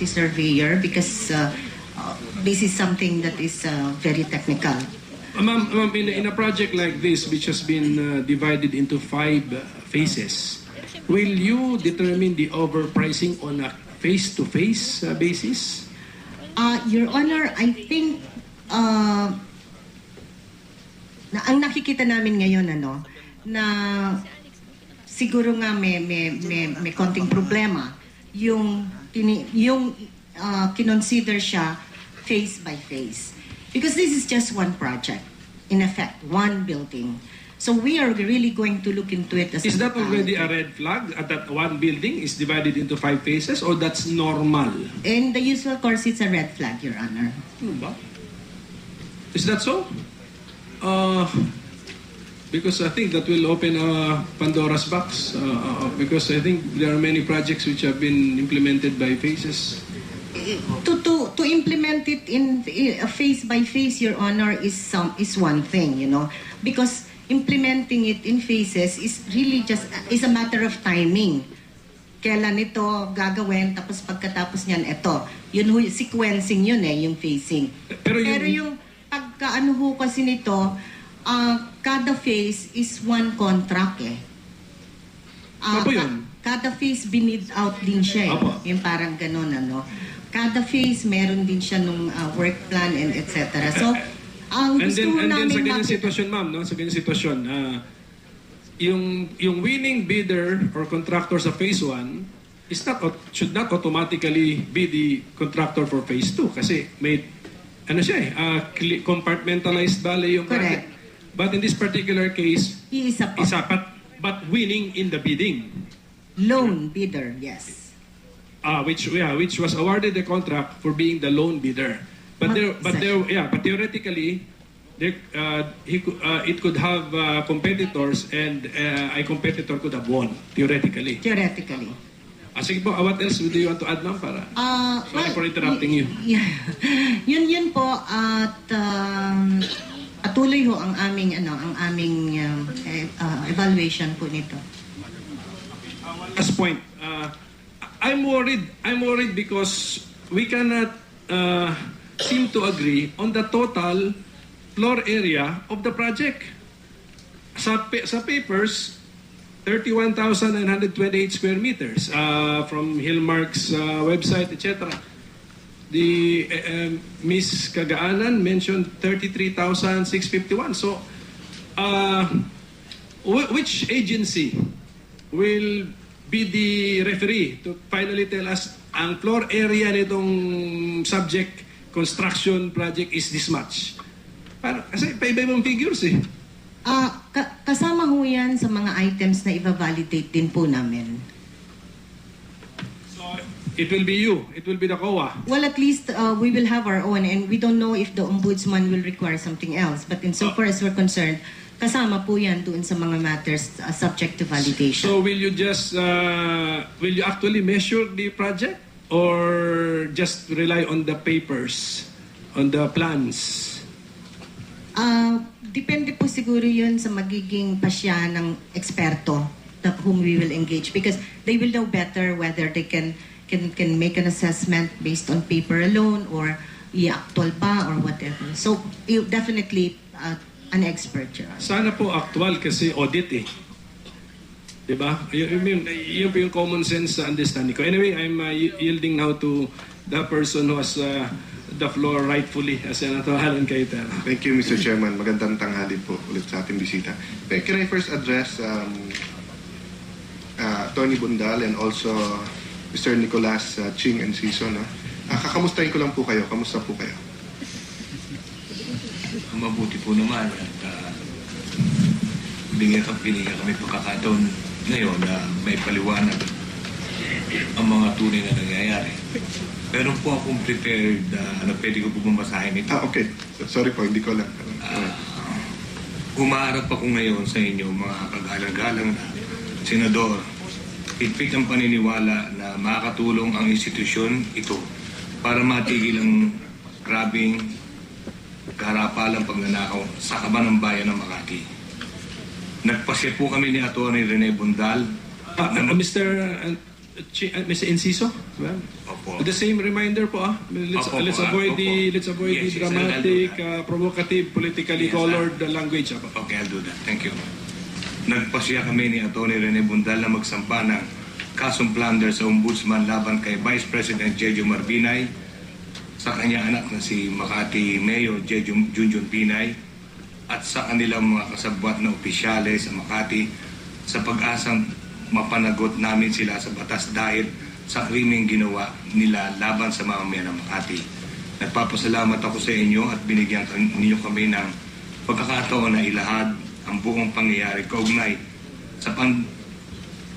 the surveyor because this is something that is very technical. Ma'am, in a project like this, which has been divided into 5 phases, will you determine the overpricing on a face-to-face basis? Your Honor, I think ang nakikita namin ngayon na siguro nga may konting problema yung kinonsider siya face by face. Because this is just one project, in effect, one building. So we are really going to look into it as Is that already a red flag that one building is divided into 5 phases, or that's normal? In the usual course, it's a red flag, Your Honor. Is that so? Because I think that will open Pandora's box. Because I think there are many projects which have been implemented by phases. To implement it in phase by phase, Your Honor, is one thing, because implementing it in phases is really just is a matter of timing. Kailan ito gagawin, tapos pagkatapos niyan ito. Yun sequencing yun yung phasing. Pero yung pagkaano ho kasi nito, kada phase is one contract Kada phase binid out din siya yung parang ganun Kada phase meron din siya nung work plan and etc. So ang gusto namin sa ganyan sitwasyon, ma'am, sa ganyan sitwasyon, yung winning bidder or contractor sa phase 1 should not automatically be the contractor for phase 2 kasi may compartmentalized bale yung project. But in this particular case, isa but winning in the bidding. Lone bidder, yes. Which was awarded the contract for being the lone bidder. But theoretically, it could have competitors, and a competitor could have won theoretically. Sige po, what else do you want to add, ma'am? Sorry for interrupting you. Yun po at patuloy ho ang aming evaluation po nito. Last point. I'm worried because we cannot seem to agree on the total floor area of the project. Sa papers, 31,928 square meters from Hillmark's website, etc. The Miss Kagaanan mentioned 33,651. So, which agency will be the referee to finally tell us ang floor area nitong subject construction project is this much? Kasi paiba-ibang figures Kasama ho yan sa mga items na i-validate din po namin. So, it will be you. It will be the COA. Well, at least we will have our own, and we don't know if the ombudsman will require something else. But insofar as we're concerned, kasama po yan doon sa mga matters subject to validation. So will you actually measure the project or just rely on the papers, on the plans? Depende po siguro yun sa magiging pasya ng eksperto whom we will engage, because they will know better whether they can make an assessment based on paper alone or i-actual pa or whatever. So definitely an expert siya. Sana po actual kasi audit diba? Yun po yung common sense understanding ko. Anyway, I'm yielding now to the person who has the floor rightfully, Senator Alan Cayetano. Thank you, Mr. Chairman. Magandang tanghali po ulit sa ating bisita. Can I first address Tony Bundal and also Mr. Nicolas Ching and Season? Kakamustahin ko lang po kayo. Kamusta po kayo? Mabuti po naman at binigyan kami pagkakataon ngayon na may paliwanag ang mga tunay na nangyayari. Meron po akong prepared na pwede ko po bumasahin ito. Okay. Sorry po, hindi ko lang. Humaharap ako ngayon sa inyo, mga kagalang-galang na senador. Higpit ang paniniwala na makakatulong ang institusyon ito para matigil ang grabing karapalang pagnanakaw sa kaban ng bayan ng Makati. Nagpasya po kami ni Atty. Rene Bundal. Mr. Mr. Enciso? Well, Opo. the same reminder po Opo, let's opo. avoid the Yes, yes, dramatic, I'll do provocative, politically Yes, colored language. Okay, I'll do that. Thank you. Nagpasya kami ni Atty. Rene Bundal na magsampa ng kasong plunder sa ombudsman laban kay Vice President Jejo Marbinay, sa kanyang anak na si Makati Mayor Jejo Junjun Binay, at sa kanilang mga kasabwat na opisyales sa Makati, sa pag-asang mapanagot namin sila sa batas dahil sa krimeng ginawa nila laban sa mamamayan ng Makati. Nagpapasalamat ako sa inyo at binigyan ninyo kami ng pagkakataon na ilahad ang buong pangyayari kaugnay sa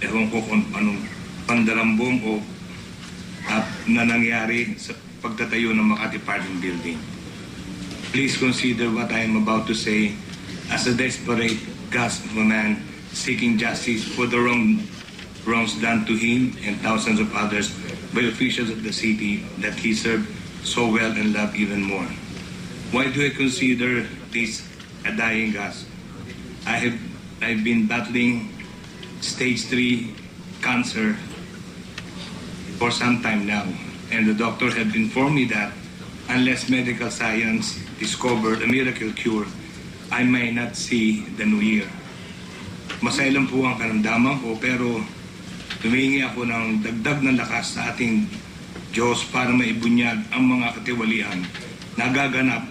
ewan ko kung anong pandarambong o na nangyari sa pagtatayo ng Makati Parking Building. Please consider what I am about to say as a desperate gasp of a man seeking justice for the wrongs done to him and thousands of others by officials of the city that he served so well and loved even more. Why do I consider this a dying gasp? I've been battling stage 3 cancer for some time now, and the doctor had informed me that unless medical science discovered a miracle cure, I may not see the new year. Masailan po ang karamdaman ko, pero humingi ako ng dagdag ng lakas sa ating Diyos para maibunyag ang mga katiwalian na gaganap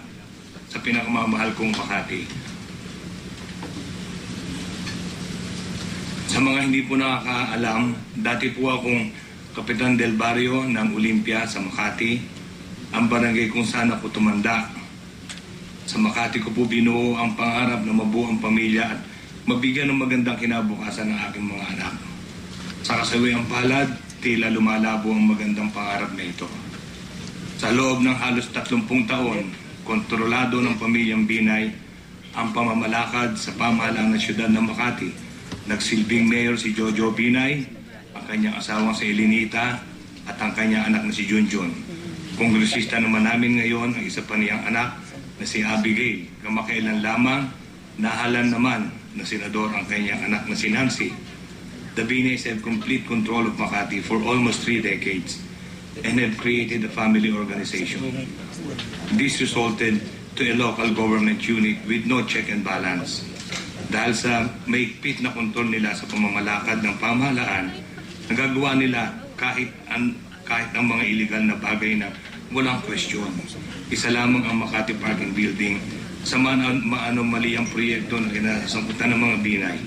sa pinakamamahal kong Makati. Sa mga hindi po nakakaalam, dati po akong Kapitan del Barrio ng Olympia sa Makati, ang barangay kung saan ako tumanda. Sa Makati ko po binuo ang pangarap na mabuo ang pamilya at mabigyan ng magandang kinabukasan ng aking mga anak. Sa kasawiang palad, tila lumalabo ang magandang pangarap na ito. Sa loob ng halos 30 taon, kontrolado ng pamilyang Binay ang pamamalakad sa pamahalaan ng siyudad ng Makati. Nagsilbing mayor si Jojo Binay, ang kanyang asawang si Elinita at ang kanyang anak na si Junjun. Kongresista naman namin ngayon ang isa pa niyang anak na si Abigail. Kamakailan lamang, nahalan naman na senador ang kanyang anak na si Nancy. The Binays have complete control of Makati for almost 3 decades and have created a family organization. This resulted to a local government unit with no check and balance. Dahil sa mahigpit na kontrol nila sa pamamalakad ng pamahalaan, nagagawa nila kahit ang mga illegal na bagay na walang question. Isa lamang ang Makati Parking Building sa mali ang proyekto na kinasangkutan ng mga Binay.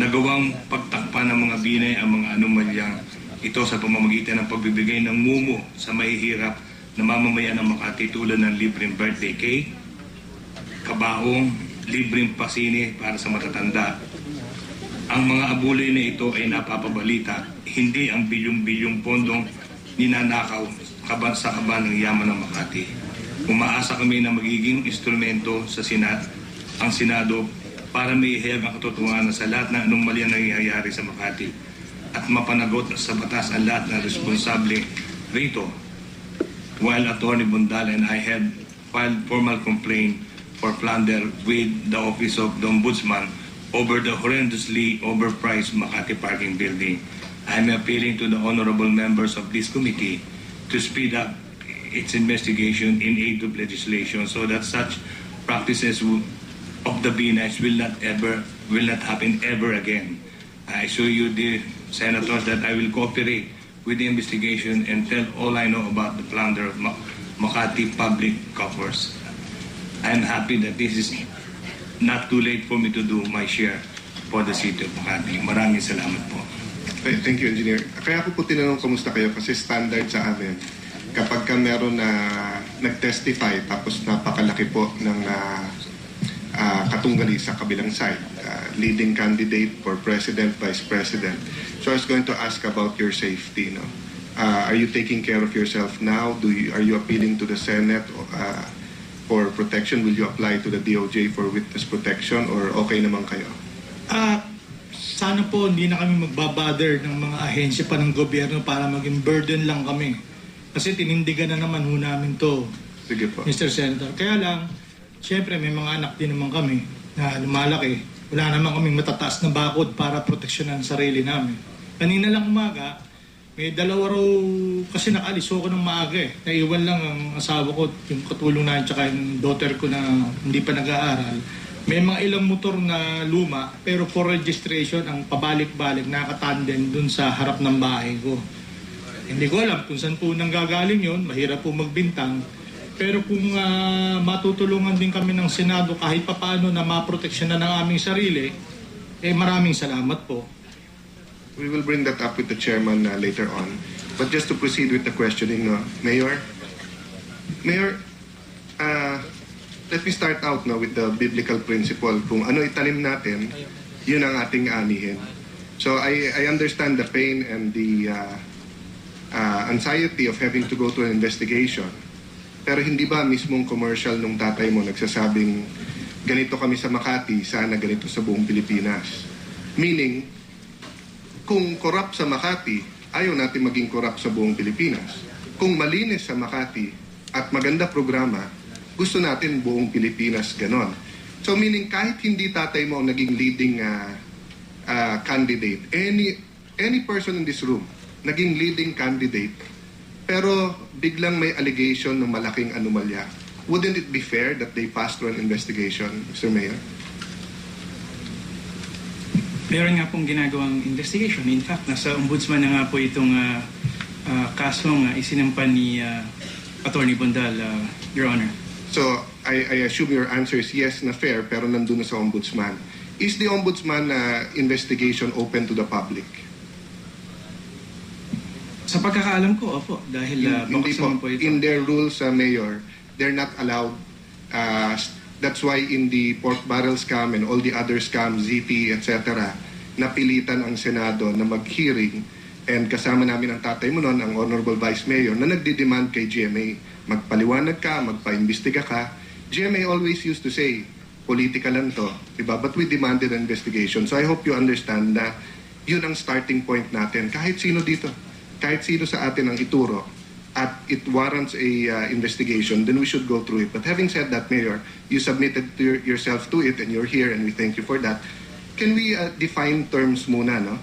Nagawang pagtakpan ng mga Binay ang mga anomalyang ito sa pamamagitan ng pagbibigay ng mumo sa mahihirap na mamamayan ng Makati tulad ng libreng birthday cake, kabaong, libreng pasini para sa matatanda. Ang mga abuloy na ito ay napapabalita, hindi ang bilyong-bilyong pondong ninanakaw sa kaban ng yaman ng Makati. Umaasa kami na magiging instrumento sa ang Senado para maihayag ang katotohanan sa lahat ng anomalya na nangyayari sa Makati at mapanagot sa batas ang lahat ng responsable rito. While Atty. Bundal and I had filed formal complaint for plunder with the Office of the Ombudsman over the horrendously overpriced Makati Parking Building, I am appealing to the honorable members of this committee to speed up its investigation in aid of legislation so that such practices of the BNS will not happen ever again. I assure you, dear senators, that I will cooperate with the investigation and tell all I know about the plunder of Makati public coffers. I am happy that this is not too late for me to do my share for the city of Makati. Maraming salamat po. Thank you, Engineer. Kaya ako po tinanong kamusta kayo kasi standard sa amin. Kapag ka meron na nag-testify tapos napakalaki po ng katunggali sa kabilang side, leading candidate for President, Vice President. So I was going to ask about your safety. No? Are you taking care of yourself now? Are you appealing to the Senate for protection? Will you apply to the DOJ for witness protection or okay naman kayo? Sana po hindi na kami magbabother ng mga ahensya pa ng gobyerno para maging burden lang kami. Kasi tinindigan na naman ho namin to, Sige po. Mr. Senator. Kaya lang, syempre may mga anak din naman kami na lumalaki. Wala naman kaming matataas na bakod para proteksyonan ang sarili namin. Kanina lang umaga, May dalawa raw, kasi nakaalis ako ng maaga eh. Naiwan lang ang asawa ko, yung katulong na, tsaka yung daughter ko na hindi pa nag-aaral. May mga ilang motor na luma, pero for registration, ang pabalik-balik, nakatandem dun sa harap ng bahay ko. Hindi ko alam kung saan po nanggagaling yun, mahirap po magbintang. Pero kung matutulungan din kami ng Senado kahit papaano na maproteksyon na ng aming sarili, maraming salamat po. We will bring that up with the chairman later on. But just to proceed with the questioning, Mayor, let me start out with the biblical principle. Kung ano itanim natin, yun ang ating anihin. So I understand the pain and the anxiety of having to go to an investigation. Pero hindi ba mismong commercial nung tatay mo nagsasabing ganito kami sa Makati, sana ganito sa buong Pilipinas? Meaning, kung corrupt sa Makati, ayaw natin maging corrupt sa buong Pilipinas. Kung malinis sa Makati at maganda programa, gusto natin buong Pilipinas ganon. So meaning kahit hindi tatay mo ang naging leading candidate, any person in this room, naging leading candidate, pero biglang may allegation ng malaking anomalya, wouldn't it be fair that they pass through an investigation, Mr. Mayor? Meron nga pong ginagawang investigation. In fact, nasa ombudsman na nga po itong kasong isinampan ni Attorney Bondal, Your Honor. So, I assume your answer is yes na fair, pero nandun na sa ombudsman. Is the ombudsman investigation open to the public? Sa pagkakaalam ko, opo. Dahil Hindi bakas naman po ito. In their rules, Mayor, they're not allowed. That's why in the pork barrel scam and all the other scams, ZT, etc., napilitan ang Senado na mag-hearing, and kasama namin ang tatay mo noon, ang Honorable Vice Mayor, na nagdi-demand kay GMA, magpaliwanag ka, magpaimbestiga ka. GMA always used to say, politika lang to, diba? But we demanded an investigation. So I hope you understand na yun ang starting point natin. Kahit sino dito, kahit sino sa atin ang ituro, at it warrants a investigation, then we should go through it. But having said that, Mayor, you submitted yourself to it and you're here and we thank you for that. Can we define terms muna, no?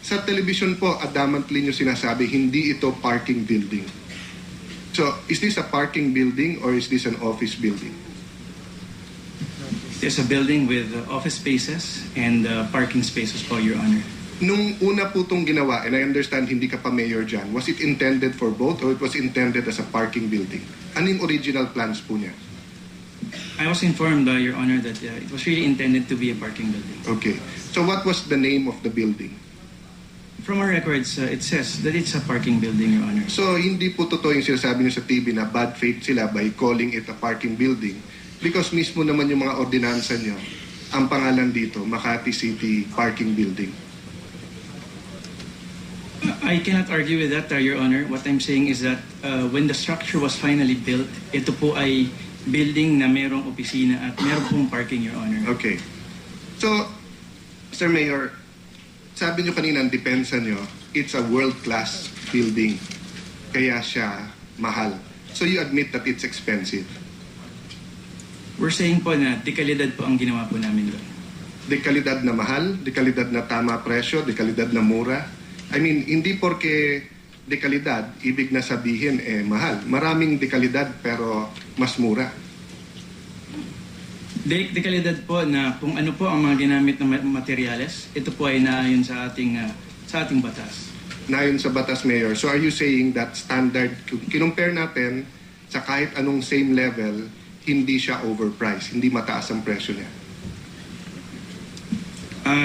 Sa television po, adamantly nyo sinasabi, hindi ito parking building. So, is this a parking building or is this an office building? There's a building with office spaces and parking spaces po, Your Honor. Nung una po itong ginawa, and I understand hindi ka pa mayor dyan, was it intended for both or it was intended as a parking building? Ano yung original plans po niya? I was informed, Your Honor, that it was really intended to be a parking building. Okay. So what was the name of the building? From our records, it says that it's a parking building, Your Honor. So hindi po totoo yung sinasabi niyo sa TV na bad faith sila by calling it a parking building because mismo naman yung mga ordinansa niyo, ang pangalan dito, Makati City Parking Building. I cannot argue with that, Your Honor. What I'm saying is that when the structure was finally built, ito po ay building na merong opisina at meron pong parking, Your Honor. Okay. So, Sir Mayor, sabi niyo kanina, ang depensa niyo, it's a world-class building. Kaya siya mahal. So you admit that it's expensive. We're saying po na dekalidad po ang ginawa po namin doon. Dekalidad na mahal, dekalidad na tama presyo, dekalidad na mura. I mean, hindi porke dekalidad, ibig na sabihin mahal. Maraming dekalidad pero mas mura. Dekalidad po na kung ano po ang mga ginamit na materyales, ito po ay naayon sa ating batas. Naayon sa batas, Mayor. So are you saying that standard, kinumpare natin sa kahit anong same level, hindi siya overpriced, hindi mataas ang presyo niya?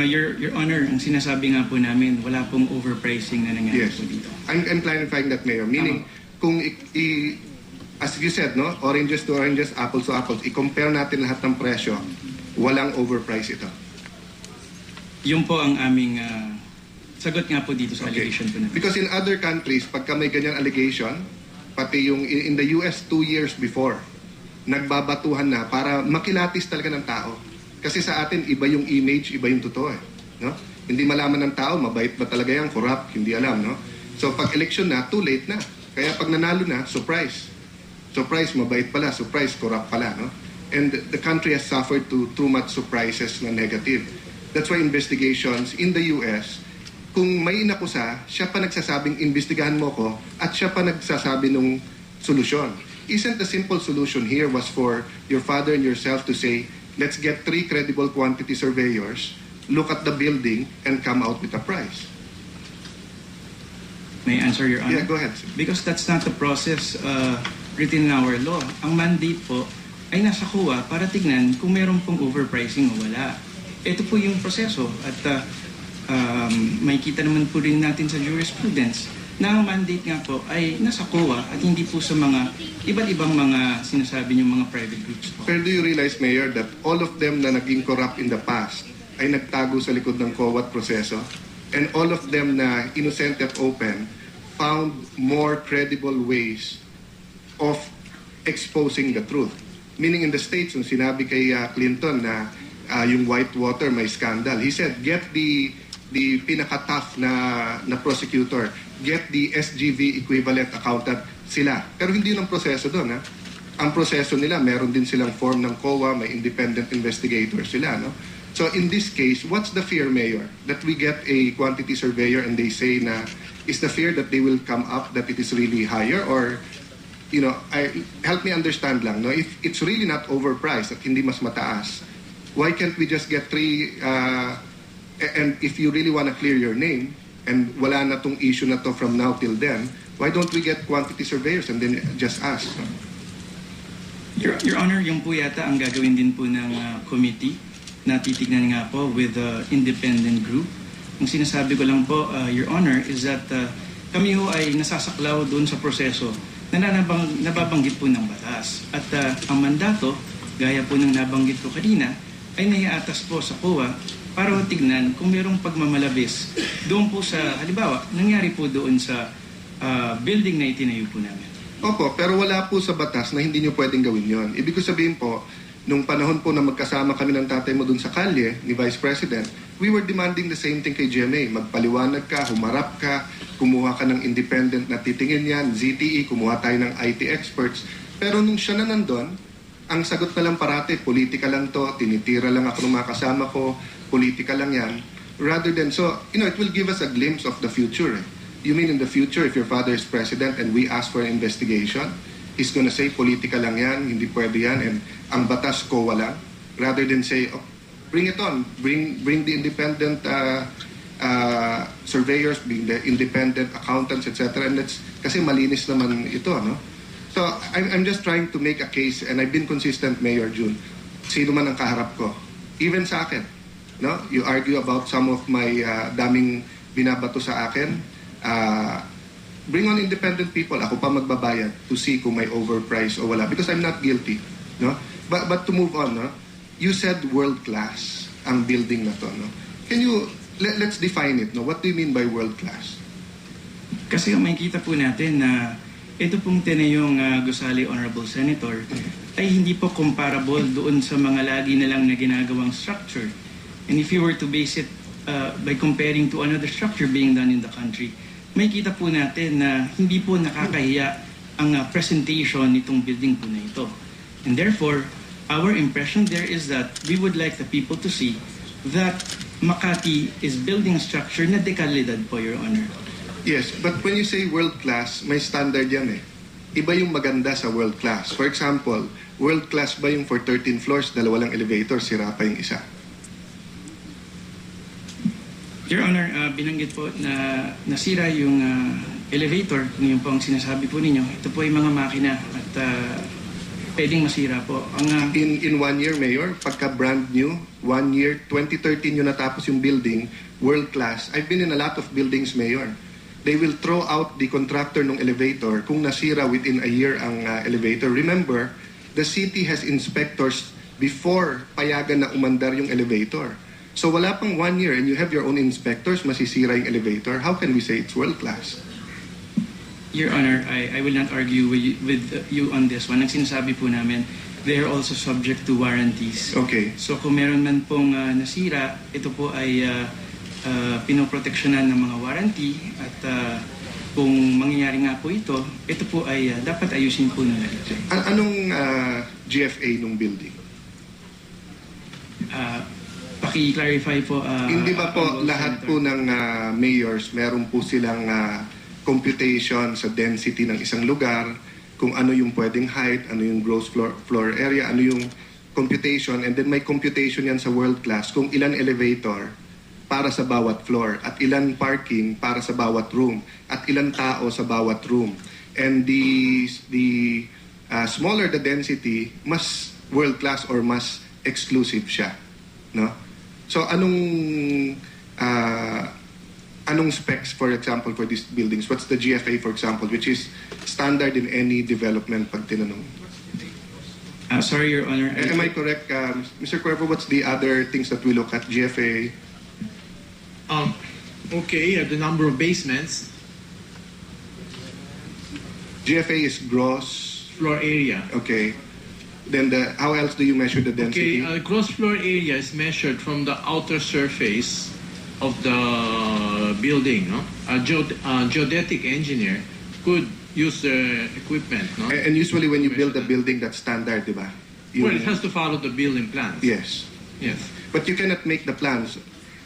Your Honor, ang sinasabi nga po namin, wala pong overpricing na nangyari Yes. po dito. I'm clarifying that, Mayor. Meaning, kung as you said, no, oranges to oranges, apples to apples, i-compare natin lahat ng presyo, walang overprice ito. Yun po ang aming sagot nga po dito sa allegation po namin. Because in other countries, pagka may ganyan allegation, pati yung in the US 2 years before, nagbabatuhan na para makilatis talaga ng tao. Kasi sa atin, iba yung image, iba yung totoo no? Hindi malaman ng tao, mabait ba talaga yan, corrupt, hindi alam, no? So pag election na, too late na. Kaya pag nanalo na, surprise. Surprise, mabait pala, surprise, corrupt pala, no? And the country has suffered too much surprises na negative. That's why investigations in the US kung may inakusa, siya pa nagsasabing investigahan mo ko at siya pa nagsasabi nung solusyon. Isn't the simple solution here was for your father and yourself to say, let's get 3 credible quantity surveyors, look at the building, and come out with a price? May I answer, Your Honor? Yeah, go ahead. Because that's not the process written in our law. Ang mandate po ay nasa COA para tignan kung meron pong overpricing o wala. Ito po yung proseso at may kita naman po rin natin sa jurisprudence na ang mandate nga po ay nasa COA at hindi po sa mga iba't ibang mga sinasabi niyong mga private groups po. Pero do you realize, Mayor, that all of them na naging corrupt in the past ay nagtago sa likod ng COA at proseso? And all of them na innocent at open found more credible ways of exposing the truth. Meaning in the States, nung sinabi kay Clinton na yung Whitewater may scandal, he said, get the pinaka-tough na prosecutor, get the SGV equivalent accountant, sila. Pero hindi yun ang proseso doon. Ang proseso nila, meron din silang form ng COA, may independent investigator sila. No? So in this case, what's the fear, Mayor? That we get a quantity surveyor and they say na, is the fear that they will come up that it is really higher? Or, help me understand lang, no? If it's really not overpriced at hindi mas mataas, why can't we just get 3, and if you really want to clear your name, and wala na tong issue na to from now till then, why don't we get quantity surveyors and then just ask? No? Your Honor, yung po yata ang gagawin din po ng committee na titignan nga po with independent group. Ang sinasabi ko lang po, Your Honor, is that kami ho ay nasasaklaw doon sa proseso na nababanggit po ng batas. At ang mandato, gaya po ng nabanggit ko kanina, ay naiatas po sa COA para tignan kung mayroong pagmamalabis doon po sa, halimbawa, nangyari po doon sa building na itinayo po namin. Opo, pero wala po sa batas na hindi nyo pwedeng gawin yon. Ibig ko sabihin po, nung panahon po na magkasama kami ng tatay mo dun sa kalye, ni Vice President, we were demanding the same thing kay GMA. Magpaliwanag ka, humarap ka, kumuha ka ng independent na titingin yan, ZTE, kumuha tayo ng IT experts. Pero nung siya na nandun, ang sagot na lang parate, politika lang to, tinitira lang ako ng mga kasama ko, politika lang yan. Rather than, so, it will give us a glimpse of the future. You mean in the future, if your father is president and we ask for an investigation, he's gonna say, politika lang yan, hindi pwede yan, and ang batas ko wala. Rather than say, oh, bring it on, bring the independent surveyors, bring the independent accountants, etc. And kasi malinis naman ito, no? So, I'm just trying to make a case, and I've been consistent, Mayor June. Sino man ang kaharap ko, even sa akin, no? You argue about some of my daming binabato sa akin. Bring on independent people. Ako pa magbabayad to see kung may overprice o wala, because I'm not guilty, no? But to move on, no? You said world class ang building na to, no? Can you let's define it, no? What do you mean by world class? Kasi makikita po natin na ito pong tinayong Gusali Honorable Senator ay hindi po comparable doon sa mga lagi na lang na ginagawang structure. And if you were to base it by comparing to another structure being done in the country, makikita po natin na hindi po nakakahiya ang presentation nitong building po na ito. And therefore, our impression there is that we would like the people to see that Makati is building a structure na dekalidad po, Your Honor. Yes, but when you say world class, may standard yan eh. Iba yung maganda sa world class. For example, world class ba yung for 13 floors, dalawa lang elevator, sira pa yung isa? Your Honor, binanggit po na nasira yung elevator, yung po ang sinasabi po ninyo. Ito po yung mga makina at pwedeng masira po. In 1 year, Mayor, pagka brand new, 1 year, 2013 yung natapos yung building, world class. I've been in a lot of buildings, Mayor. They will throw out the contractor ng elevator kung nasira within a year ang elevator. Remember, the city has inspectors before payagan na umandar yung elevator. So wala pang 1 year and you have your own inspectors, masisira yung elevator. How can we say it's world class? Your Honor, I will not argue with you on this one. Ang sinasabi po namin, they are also subject to warranties. Okay. So kung meron man pong nasira, ito po ay pinoproteksyonan ng mga warranty at kung mangyayari nga po ito po ay dapat ayusin po nila ito. Anong GFA nung building? paki-clarify po. Hindi ba po Honorable lahat Senator. po ng mayors meron po silang computation sa density ng isang lugar, kung ano yung pwedeng height, ano yung gross floor area, ano yung computation, and then may computation yan sa world class kung ilan elevator para sa bawat floor at ilan parking para sa bawat room at ilan tao sa bawat room. And the smaller the density, mas world class or mas exclusive siya, no? So anong specs, for example, for these buildings? What's the GFA, for example, which is standard in any development pag tinanong? Sorry, Your Honor. Am I correct, Mr. Cuervo? What's the other things that we look at? GFA? Okay, the number of basements, GFA is gross. floor area. Okay. Then how else do you measure the density? Okay, gross floor area is measured from the outer surface of the building. No, a geodetic engineer could use the equipment. No, And usually when you build a building, that's standard, di ba? well, it has to follow the building plans. Yes. Yes. But you cannot make the plans.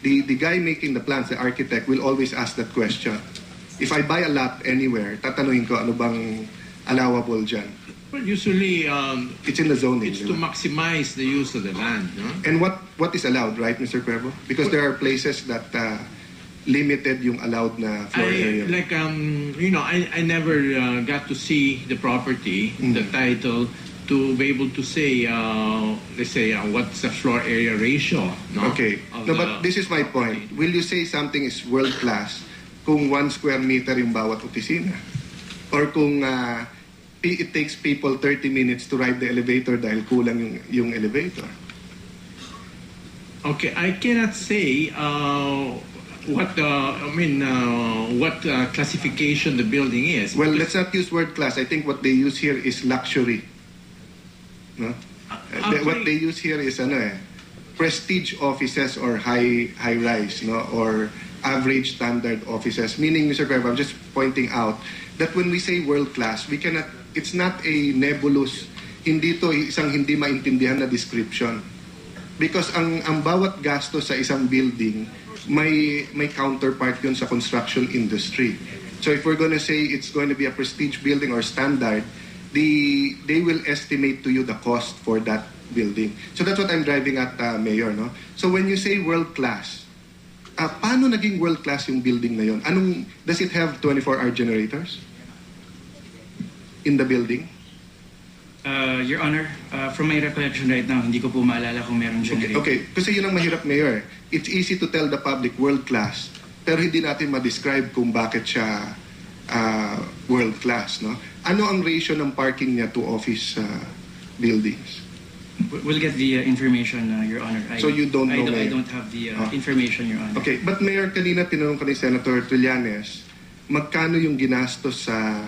The guy making the plans, the architect, will always ask that question. If I buy a lot anywhere, tatanungin ko ano bang allowable dyan. Well, usually It's in the zoning. it's di to ba? maximize the use of the land. No? And what is allowed, right, Mr. Cuervo? Because there are places that limited yung allowed na floor area. I never got to see the property, the title, to be able to say, let's say, what's the floor area ratio. No? Okay. of No, the but this is my point. property. Will you say something is world class kung 1 square meter yung bawat opisina? Or kung it takes people 30 minutes to ride the elevator dahil kulang yung elevator? Okay, I cannot say what classification the building is. Well, let's not use word class. I think what they use here is luxury. No? What they use here is prestige offices or high rise, no, or average standard offices. Meaning, Mr. Cuervo, I'm just pointing out that when we say world class, we cannot. It's not a nebulous. Hindi to isang hindi maintindihan na description. Because ang bawat gasto sa isang building may counterpart yun sa construction industry. So if we're going to say it's going to be a prestige building or standard, they will estimate to you the cost for that building. So that's what I'm driving at, Mayor, no? So when you say world class, paano naging world class yung building na yun? Does it have 24-hour generators in the building? Your Honor, from my recollection right now, hindi ko po maalala kung meron generator. Okay, kasi yun ang mahirap, Mayor. It's easy to tell the public world class, pero hindi natin ma-describe kung bakit siya world class, no? Ano ang ratio ng parking niya to office buildings? We'll get the information, Your Honor. So you don't know, I Mayor? don't have the information, Your Honor. Okay, but Mayor, kanina tinanong ka ni Senator Trillanes, magkano yung ginastos sa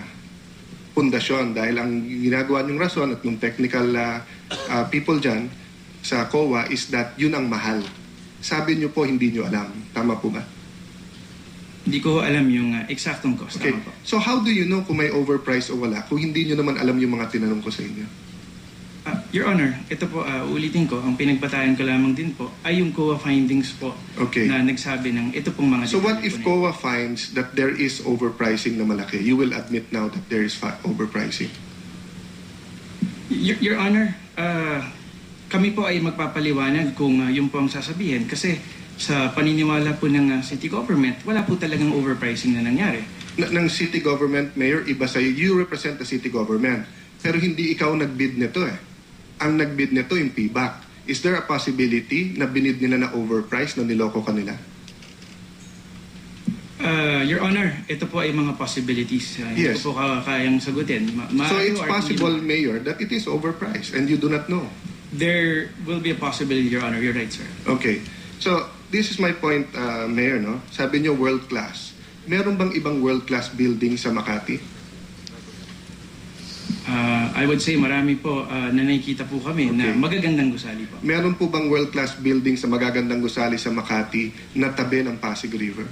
pundasyon? Dahil ang ginagawa niyong rason at yung technical people dyan sa COA is that yun ang mahal. Sabi niyo po, hindi niyo alam. Tama po ba? Hindi ko alam yung eksaktong cost. Okay, Tama po. so how do you know kung may overprice o wala kung hindi niyo naman alam yung mga tinanong ko sa inyo? Your Honor, ito po, ulitin ko, ang pinagbatayan ko lamang din po ay yung COA findings po Okay. na nagsabi ng ito pong mga So what detalye if po na ito. COA finds that there is overpricing na malaki? You will admit now that there is overpricing. Your Honor, kami po ay magpapaliwanag kung yung po ang sasabihin kasi sa paniniwala po ng city government, wala po talagang overpricing na nangyari. Ng city government, Mayor, iba sa'yo. You represent the city government. Pero hindi ikaw nagbid nito eh. Ang nagbid nito yung PBAC. Is there a possibility na binid nila na overpriced na niloko kanila? Your Honor, ito po ay mga possibilities. Hindi Yes. ko po kayang sagutin. So it's possible, Mayor, that it is overpriced and you do not know. There will be a possibility, Your Honor. You're right, sir. Okay. So this is my point, Mayor, no? Sabi niyo world class. Meron bang ibang world class building sa Makati? I would say marami po na nakikita po kami na Okay. magagandang gusali po. Meron po bang world class building sa magagandang gusali sa Makati na tabi ng Pasig River?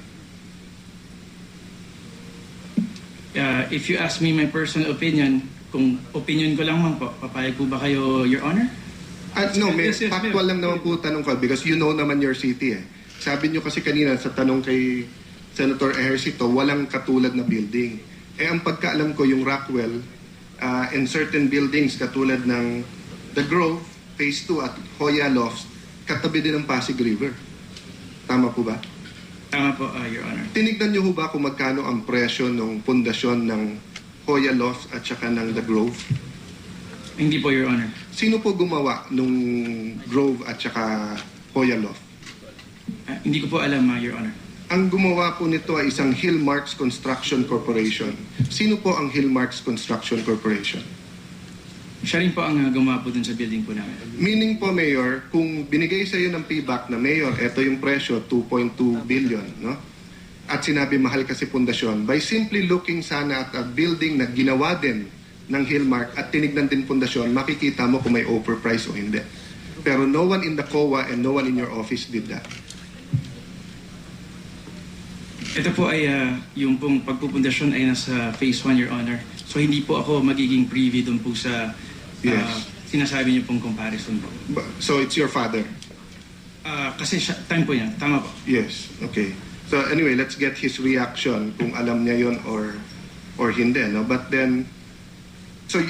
If you ask me my personal opinion, kung opinion ko lang man po, papayag po ba kayo, Your Honor? No, may Yes, Mayor. factual lang naman po tanong ko because you know naman your city eh. Sabi nyo kasi kanina sa tanong kay Senator Ejercito, walang katulad na building. Ang pagkaalam ko yung Rockwell and certain buildings katulad ng The Grove, Phase 2 at Hoya Lofts, katabi din ng Pasig River. Tama po ba? Tama po, Your Honor. Tinignan nyo ho ba kung magkano ang presyo ng pundasyon ng Hoya Lofts at saka ng The Grove? Hindi po, Your Honor. Sino po gumawa nung Grove at saka Hoya Loft? Hindi ko po alam, Your Honor. Ang gumawa po nito ay isang Hillmarks Construction Corporation. Sino po ang Hillmarks Construction Corporation? Siya rin po ang gumawa po dun sa building po namin. Meaning po, Mayor, kung binigay sa iyo ng payback na, Mayor, eto yung presyo, 2.2 billion, no? At sinabi mahal kasi pundasyon, by simply looking sana at a building na ginawa din ng Hillmark at tinignan din pundasyon, makikita mo kung may overprice o hindi. Pero no one in the COA and no one in your office did that. Ito po ay yung pong pagpupundasyon ay nasa phase 1, Your Honor. So hindi po ako magiging privy doon po sa Yes. sinasabi niyo pong comparison po. So it's your father? Kasi time po yan. Tama po. Yes, okay. So anyway, let's get his reaction kung alam niya yon or hindi, no? But then so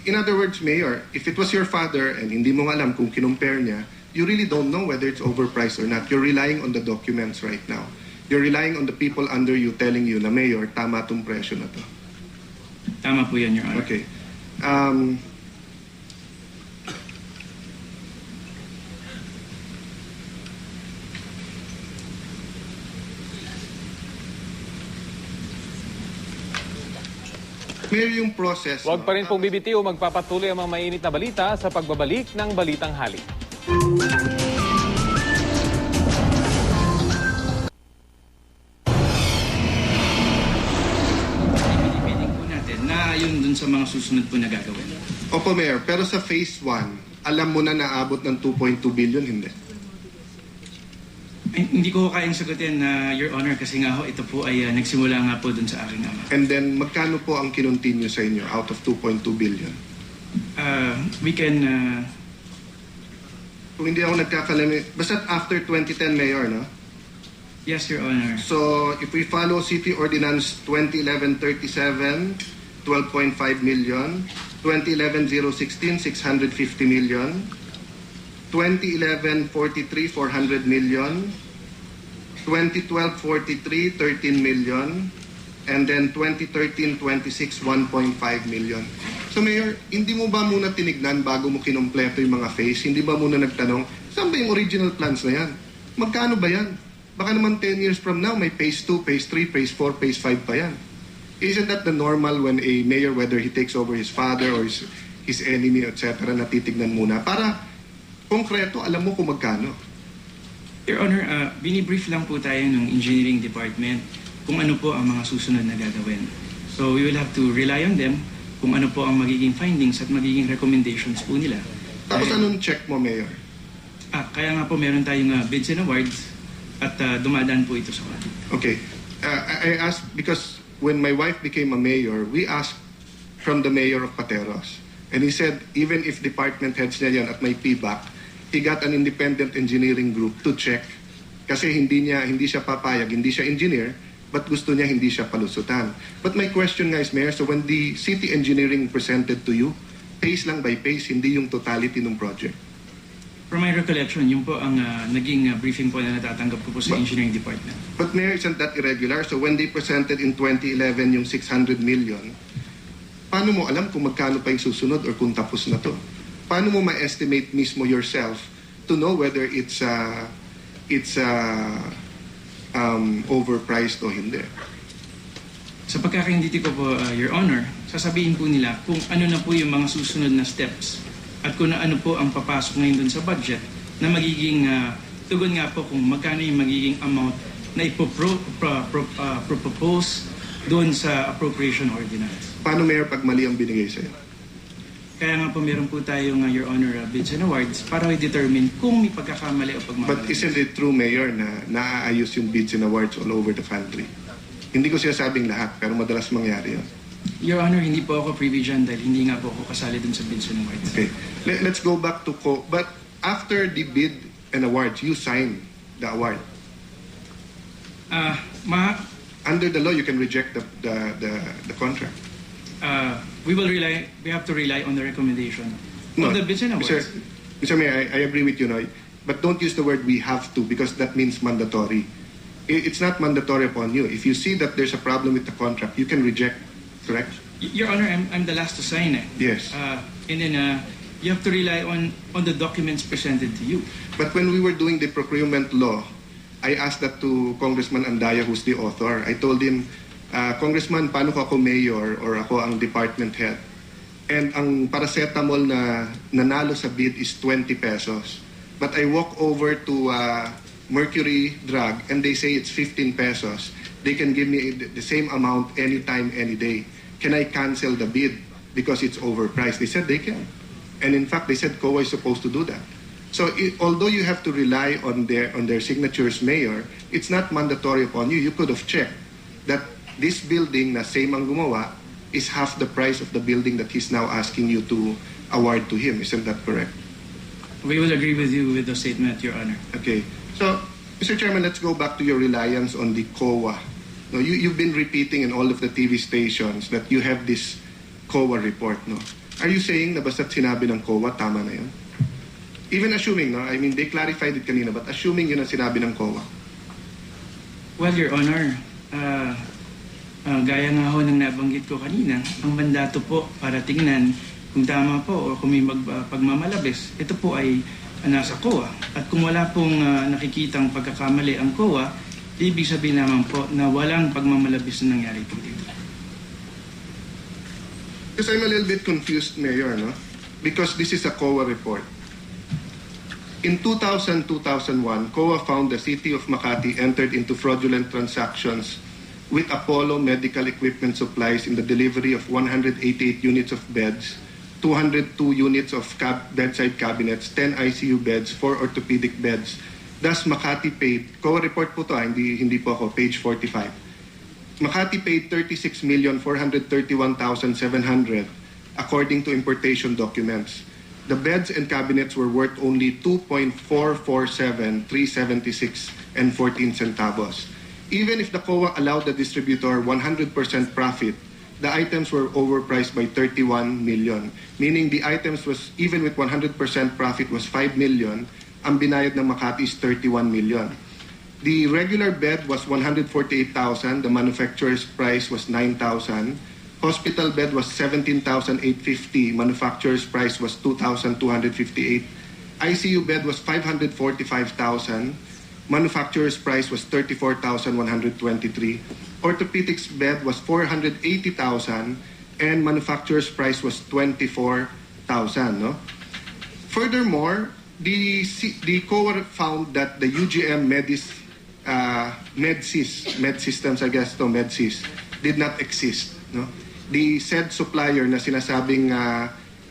in other words, Mayor, if it was your father and hindi mo alam kung kinumpare niya, you really don't know whether it's overpriced or not. You're relying on the documents right now. You're relying on the people under you telling you na, Mayor, tama tong presyo na to. Tama po yan, Your Honor. Okay. Mayor, yung process... Huwag pa rin pong bibitiw, magpapatuloy ang mga mainit na balita sa pagbabalik ng Balitang Hali. Pinipiling po natin na yun dun sa mga susunod po na gagawin. Opo, Mayor, pero sa phase 1, alam mo na naabot ng 2.2 billion, hindi? Ay, hindi ko kayang sagutin, Your Honor, kasi nga ho, ito po ay nagsimula nga po dun sa aking ama. And then, magkano po ang kinontinue sa inyo out of 2.2 billion? We can... Kung hindi ako nagkakalami, basta after 2010, Mayor, no? Yes, Your Honor. So, if we follow City Ordinance 2011-37, 12.5 million, 2011-016, 650 million, 2011-43, 400 million, 2012-43, 13 million, and then 2013-26, 1.5 million. So Mayor, hindi mo ba muna tinignan bago mo kinumpleto yung mga phase? Hindi ba muna nagtanong, saan ba yung original plans na yan? Magkano ba yan? Baka naman 10 years from now, may phase 2, phase 3, phase 4, phase 5 pa yan. Isn't that the normal when a mayor, whether he takes over his father or his enemy, etc., natitignan muna? Para konkreto, alam mo kung magkano. Your Honor, binibrief lang po tayo ng engineering department kung ano po ang mga susunod na gagawin. So we will have to rely on them kung ano po ang magiging findings at magiging recommendations po nila. Tapos anong check mo, Mayor? Kaya nga po meron tayong bids and awards at dumadaan po ito sa audit. Okay. I asked because when my wife became a mayor, we asked from the mayor of Pateros. And he said, even if department heads niya yan at may feedback, he got an independent engineering group to check kasi hindi siya papayag, hindi siya engineer, but gusto niya hindi siya palusutan. But my question guys, Mayor, so when the city engineering presented to you, pace lang by pace, hindi yung totality ng project. From my recollection, yun po ang naging briefing po na natatanggap ko po sa engineering department. But Mayor, isn't that irregular? So when they presented in 2011 yung 600 million, paano mo alam kung magkano pa yung susunod or kung tapos na to? Paano mo ma-estimate mismo yourself to know whether it's overpriced o hindi? Sa pagkakaintindi ko po, Your Honor, sasabihin po nila kung ano na po yung mga susunod na steps at kung ano po ang papasok ngayon dun sa budget na magiging tugon nga po kung magkano yung magiging amount na ipopropose doon sa appropriation ordinance. Paano, Mayor, pag mali ang binigay sa'yo? Kaya nga po meron po tayong Your Honor bids and awards para i-determine kung may pagkakamali o pagmakamali. But isn't it true, Mayor, na naaayos yung bids and awards all over the country? Hindi ko sinasabing lahat, pero madalas mangyari yun. Your Honor, hindi po ako privy dyan dahil hindi nga po ako kasali dun sa bids and awards. Okay. Let's go back to but after the bid and awards, you signed the award. Under the law, you can reject the contract. We have to rely on the recommendation of the bids and awards. Mr. Mayor, I agree with you, no? But don't use the word we have to because that means mandatory. It's not mandatory upon you. If you see that there's a problem with the contract, you can reject, correct? Your Honor, I'm the last to sign it. Yes. And then you have to rely on the documents presented to you. But when we were doing the procurement law, I asked that to Congressman Andaya, who's the author. I told him, Congressman, paano ko ako mayor or ako ang department head? And ang paracetamol na nanalo sa bid is 20 pesos. But I walk over to Mercury Drug and they say it's 15 pesos. They can give me the same amount anytime, any day. Can I cancel the bid because it's overpriced? They said they can. And in fact, they said COA is supposed to do that. So although you have to rely on their signatures, Mayor, it's not mandatory upon you. You could have checked that this building na same ang gumawa is half the price of the building that he's now asking you to award to him. Isn't that correct? We will agree with you with the statement, Your Honor. Okay. So, Mr. Chairman, let's go back to your reliance on the COA. No, you've been repeating in all of the TV stations that you have this COA report. No? Are you saying na basta't sinabi ng COA, tama na yun? Even assuming, no? I mean, they clarified it kanina, but assuming yun ang sinabi ng COA. Well, Your Honor, gaya nga ho ng nabanggit ko kanina, ang mandato po para tingnan kung tama po o kung may pagmamalabis, ito po ay nasa COA. At kung wala pong nakikitang pagkakamali ang COA, ibig sabihin naman po na walang pagmamalabis na nangyari po dito. Because I'm a little bit confused, Mayor, no? Because this is a COA report. In 2000-2001, COA found the city of Makati entered into fraudulent transactions with Apollo Medical Equipment Supplies in the delivery of 188 units of beds, 202 units of bedside cabinets, 10 ICU beds, 4 orthopedic beds. Thus, Makati paid, COA report po to, hindi po ako, page 45. Makati paid 36,431,700 according to importation documents. The beds and cabinets were worth only 2.447,376 and 14 centavos. Even if the COA allowed the distributor 100% profit, the items were overpriced by 31 million. Meaning the items was, even with 100% profit, was 5 million. Ang binayad ng Makati is 31 million. The regular bed was 148,000. The manufacturer's price was 9,000. Hospital bed was 17,850. Manufacturer's price was 2,258. ICU bed was 545,000. Manufacturer's price was 34,123. Orthopedics bed was 480,000 and manufacturer's price was 24,000. No? Furthermore, the COA found that the UGM Medsystems, I guess, Medsys, did not exist. No? The said supplier na sinasabing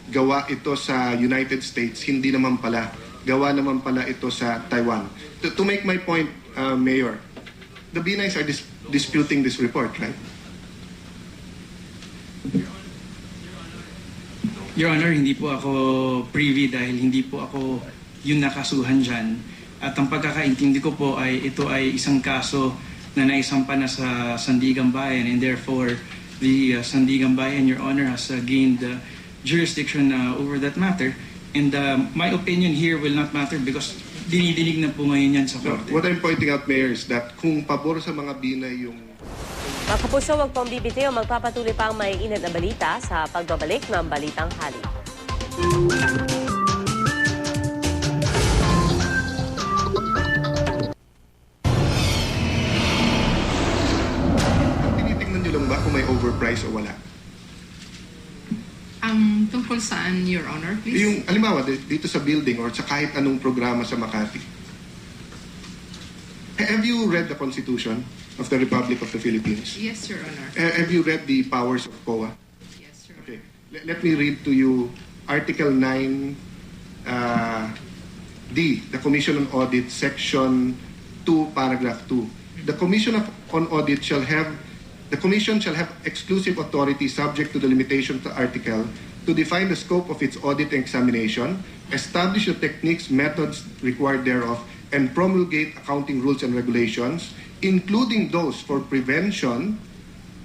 gawa ito sa United States, hindi naman pala. Gawa naman pala ito sa Taiwan. To make my point, Mayor, the B9s are disputing this report, right? Your Honor, hindi po ako privy dahil hindi po ako yung nakasuhan dyan. At ang pagkakaintindi ko po ay ito ay isang kaso na naisampa na sa Sandigan Bayan and therefore the Sandigan Bayan, Your Honor, has gained jurisdiction over that matter. And my opinion here will not matter because dinidinig na po ngayon yan sa korte. What I'm pointing out, Mayor, is that kung pabor sa mga binay yung... Mga kapuso, huwag pong bibitiw. Magpapatuloy pa ang may inat na balita sa pagbabalik ng Balitang Hali. Tinitingnan nyo lang ba kung may overprice o wala? Tungkol saan, Your Honor, please? Yung, halimbawa, dito sa building or sa kahit anong programa sa Makati. Have you read the Constitution of the Republic of the Philippines? Yes, Your Honor. Have you read the powers of COA? Yes, Your Honor. Okay. Let me read to you Article 9 D, the Commission on Audit, Section 2, Paragraph 2. The Commission on Audit shall have The Commission shall have exclusive authority subject to the limitation of the article to define the scope of its audit and examination, establish the techniques, methods required thereof, and promulgate accounting rules and regulations, including those for prevention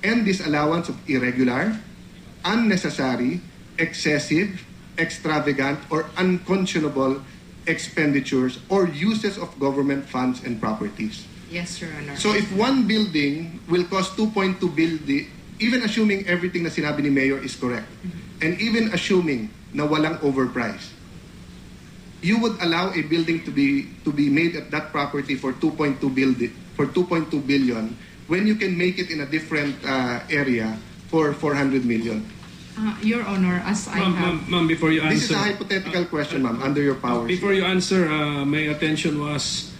and disallowance of irregular, unnecessary, excessive, extravagant, or unconscionable expenditures or uses of government funds and properties. Yes, Your Honor. So if one building will cost 2.2 billion, even assuming everything na sinabi ni Mayor is correct, and even assuming na walang overpriced, you would allow a building to be made at that property for 2.2 billion when you can make it in a different area for 400 million. Your Honor, as I have... Ma'am, before you answer... This is a hypothetical question, ma'am, under your powers. Before you answer, my attention was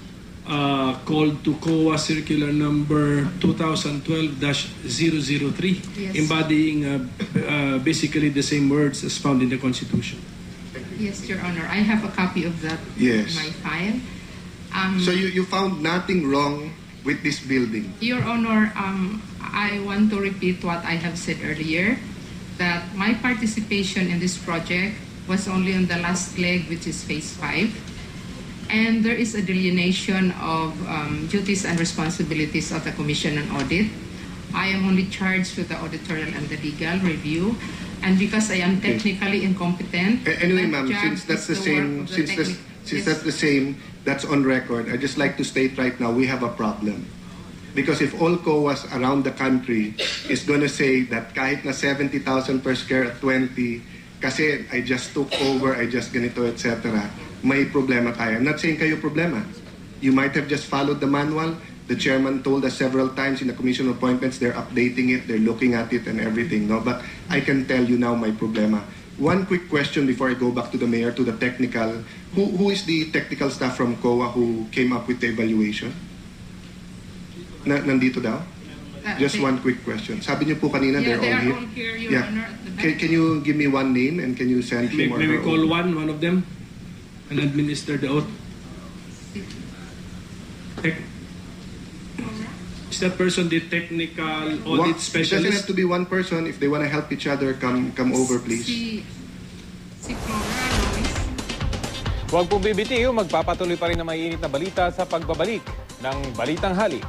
called to COA Circular Number 2012-003, Yes. embodying basically the same words as found in the Constitution. Yes, Your Honor. I have a copy of that Yes. in my file. So you found nothing wrong with this building? Your Honor, I want to repeat what I have said earlier, that my participation in this project was only on the last leg, which is Phase 5. And there is a delineation of duties and responsibilities of the Commission on Audit. I am only charged with the auditorial and the legal review. And because I am technically incompetent, Anyway, my ma'am, job since that's is the to work same, with the since Yes. that's the same, that's on record. I just like to state right now we have a problem. Because if all COAs around the country is gonna say that kahit na 70,000 per square at 20, kasi I just took over, I just ganito, etc., may problema tayo. I'm not saying kayo problema. You might have just followed the manual. The chairman told us several times in the commission appointments, they're updating it, they're looking at it and everything. No, but I can tell you now my problema. One quick question before I go back to the mayor, to the technical. Who is the technical staff from COA who came up with the evaluation? Nandito daw? Just one quick question. Sabi niyo po kanina, Yeah, they're they all are here. all here, Your Honor, at the back. Can you give me one name and can you send May him or we her call over? one of them and administer the oath? Is that person the technical audit It doesn't have specialist? to be one person. If they want to help each other, come over, please. Si Flora Lois. Huwag pong bibitiw, magpapatuloy pa rin na mainit na balita sa pagbabalik ng Balitang Hali.